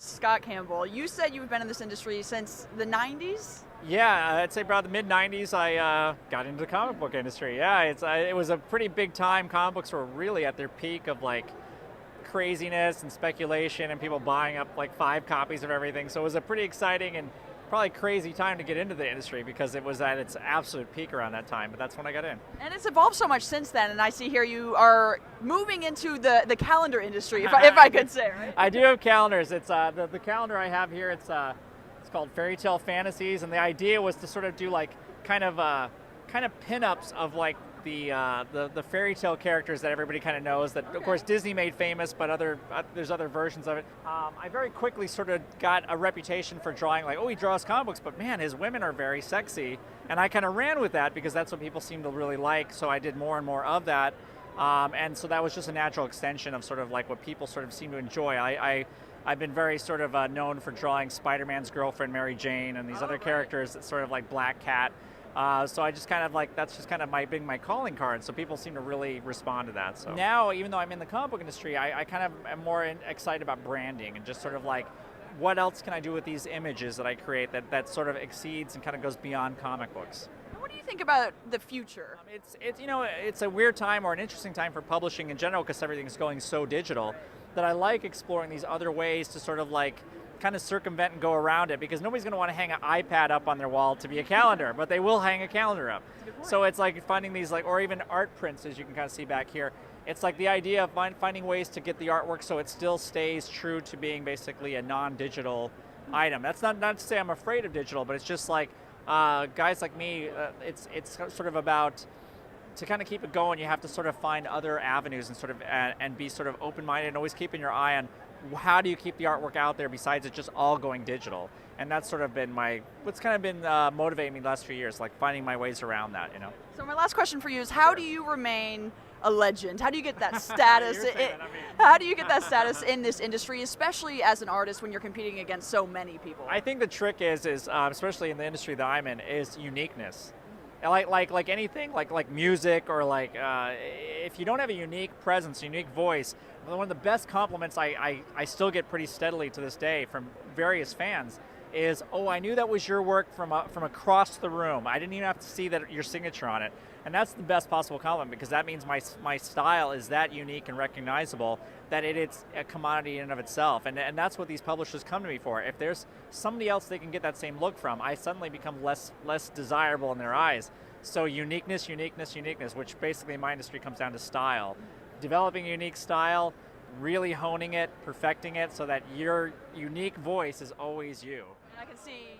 Scott Campbell, you said you've been in this industry since the 90s? Yeah, I'd say about the mid '90s. I got into the comic book industry. Yeah, it was a pretty big time. Comic books were really at their peak of like craziness and speculation, and people buying up like 5 copies of everything. So it was a pretty exciting and probably crazy time to get into the industry because it was at its absolute peak around that time. But that's when I got in. And it's evolved so much since then, and I see here you are moving into the calendar industry, if I could say, right? I do have calendars. It's the calendar I have here. It's called Fairy Tale Fantasies, and the idea was to sort of do like kind of pinups of like the fairy tale characters that everybody kind of knows that of course Disney made famous, but there's other versions of it. I very quickly sort of got a reputation for drawing like, oh, he draws comic books, but man, his women are very sexy, and I kind of ran with that because that's what people seem to really like, so I did more and more of that. And so that was just a natural extension of sort of like what people sort of seem to enjoy. I've been very sort of known for drawing Spider-Man's girlfriend, Mary Jane, and these other characters that sort of like Black Cat. So I just kind of like, that's just kind of my calling card. So people seem to really respond to that. So now, even though I'm in the comic book industry, I kind of am more excited about branding and just sort of like, what else can I do with these images that I create that sort of exceeds and kind of goes beyond comic books. What do you think about the future? It's a weird time or an interesting time for publishing in general because everything's going so digital that I like exploring these other ways to sort of like kind of circumvent and go around it, because nobody's going to want to hang an iPad up on their wall to be a calendar, but they will hang a calendar up. So it's like finding these like, or even art prints, as you can kind of see back here. It's like the idea of finding ways to get the artwork so it still stays true to being basically a non-digital item. That's not to say I'm afraid of digital, but it's just like guys like me, it's sort of about, to kind of keep it going, you have to sort of find other avenues and sort of and be sort of open-minded and always keeping your eye on how do you keep the artwork out there besides it just all going digital. And that's sort of been what's kind of been motivating me the last few years, like finding my ways around that, So my last question for you is, how do you remain a legend? How do you get that status? You're saying, How do you get that status in this industry, especially as an artist when you're competing against so many people? I think the trick is especially in the industry that I'm in, is uniqueness. Like anything, like music, or like if you don't have a unique presence, unique voice, one of the best compliments I still get pretty steadily to this day from various fans is, oh, I knew that was your work from across the room. I didn't even have to see your signature on it. And that's the best possible compliment, because that means my style is that unique and recognizable that it's a commodity in and of itself. And that's what these publishers come to me for. If there's somebody else they can get that same look from, I suddenly become less desirable in their eyes. So uniqueness, which basically in my industry comes down to style. Developing a unique style, really honing it, perfecting it so that your unique voice is always you. And I can see